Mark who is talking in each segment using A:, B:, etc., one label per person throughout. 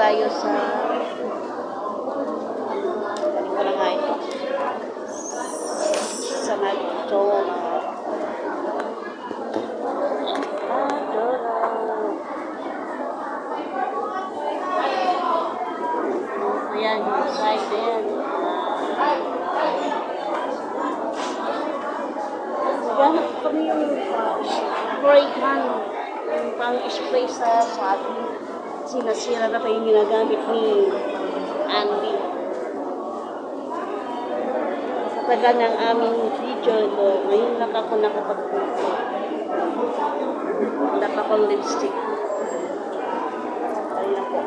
A: tayo sa ko na nga ito. Sa McDonald's. Ayan, yung side din. Ganap kami yung spray can. Yung pang-spray sa atin. Sinasira na pa yung ginagamit ni Andy. Sa taga ng aming video ito, ngayon lang ako nakapag-puto. Wala pa akong lipstick. Ayan po.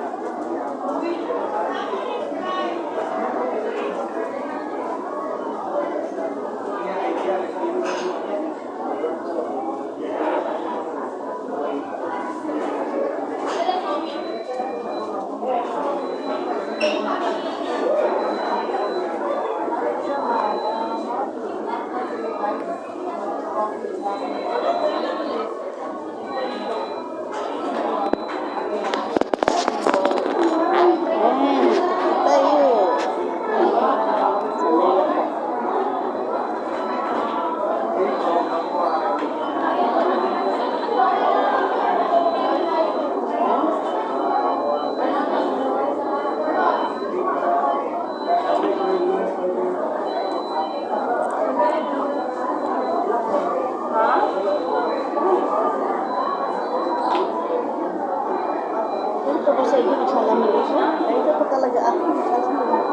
A: Ito ko sa inyo, nagsalamin ko siya. Ito po talaga ako, nagsalamin.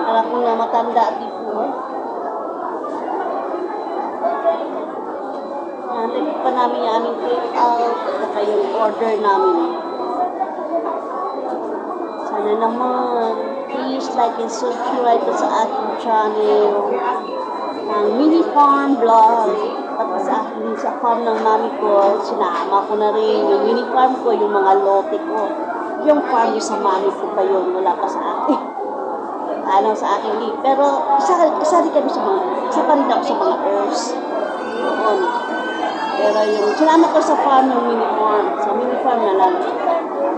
A: Alam ko na matanda di po. Nandito pa namin yung aming take out at saka yung order namin. Sana naman, please like and subscribe sa aking channel ng Mini Farm Vlog. At sa akin, sa farm ng mami ko, sinama ko na rin yung mini farm ko, yung mga lote ko. Yung farm yung sa mami ko pa yun, wala pa sa akin. Sa akin din. Pero, isa rin kami sa mga, isa pa rin ako sa mga herbs. Noon. Pero yung, sinama ko sa farm ng mini farm. Sa mini farm na lang.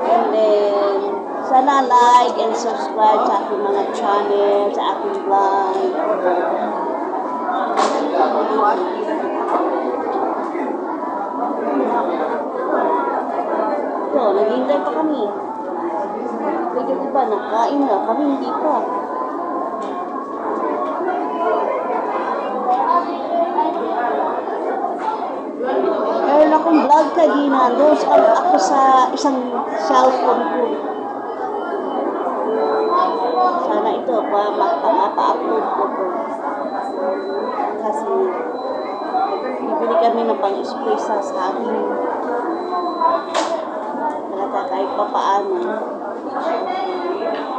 A: And then, sana like and subscribe sa aking mga channel, sa aking vlog. Ito, naghihintay pa kami. Pwede ba, nakain na. Kami hindi pa. Meron akong vlog kanina. Doon ako sa isang cellphone ko. Sana ito, mapa-upload ko po. Kasi, bibili kami ng pang-spray sa saging. Talaga kahit pa paano.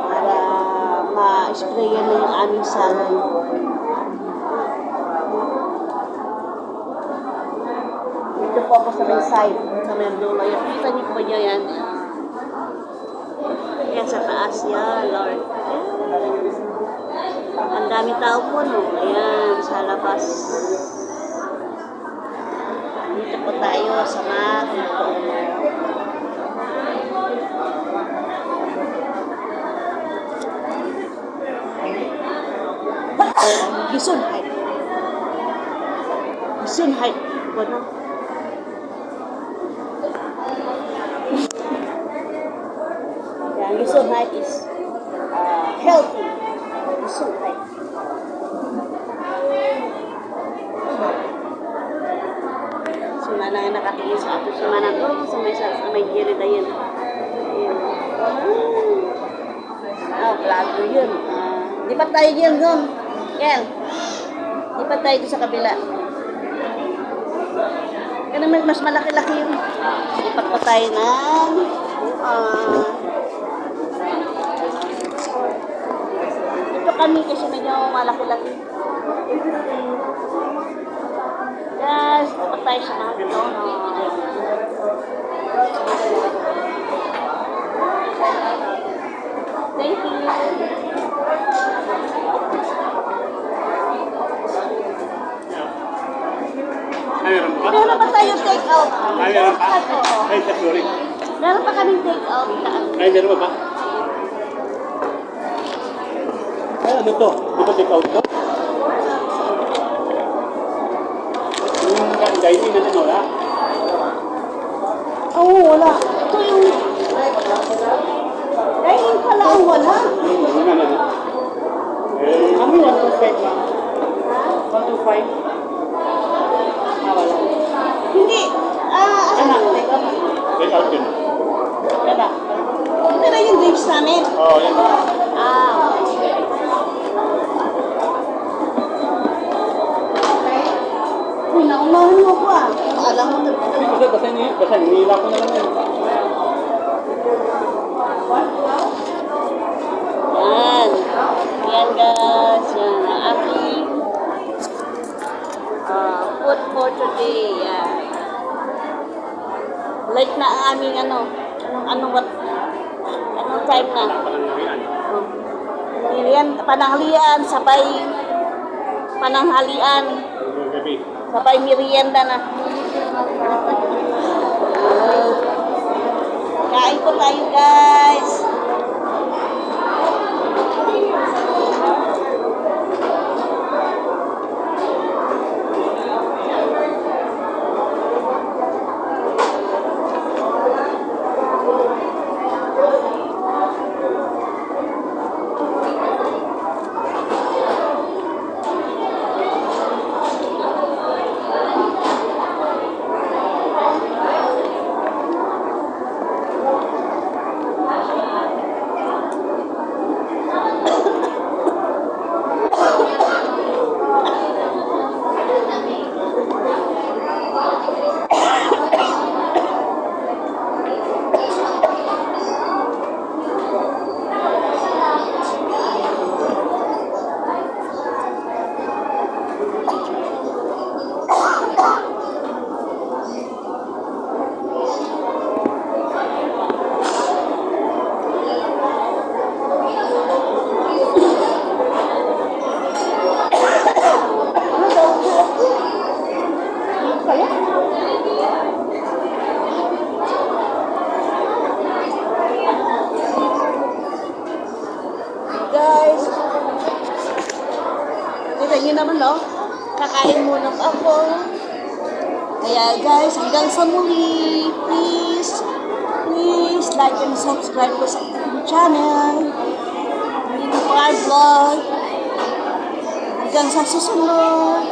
A: Para ma-sprayan na yung aming saging. Dito po ako sa may side. Sa may dulo. Kita niyo po niya yan. Yan sa taas yan, Lord. Ang dami tao po, no? Ayan, sa labas. Dito po tayo sa McDonald's. Gesundheit. Gesundheit. Ano? Yan, Gesundheit is healthy. Gesundheit. Simana nga nakatingin sa ato. Simana ko sa may gilid na yun. Vlog yun. Di pa tayo yun doon. Kel. Di pa tayo doon sa kabila. Kaya naman mas malaki-laki yun. Lipat pa tayo ng ito kami kasi medyo malaki-laki. Guys, lipat tayo sa McDonald's. Thank you. Meron pa tayo take out.
B: Meron pa? Ay, sorry.
A: Meron pa kaming take out.
B: Ay, meron ba ba? Ay, ano to? Ito take out to? Yung dining na wala?
A: Oo, wala. Ito yung... Dining pala ang wala.
B: Yung ano na? Kami 125 lang. 125? Ah, wala.
A: Hindi.
B: Ano? Take out yun.
A: Diba? Ito na yung drinks namin.
B: Oo, yan.
A: Uy, naunahan mo ako ah. Alam mo na.
B: Basta hinihila ko na lang yan.
A: Yan. Yan guys. Yan ang aking food for today. Yan. Late na ang aming anong time na? Pananghalian, sabay pananghalian, sabay merienda na. Kain po tayo guys. Guys, kita nyo naman no, kakain muna pa ako. Kaya guys, hanggang sa muli, please like and subscribe ko sa aking channel, Mini Farm Vlog. Hanggang sa susunod.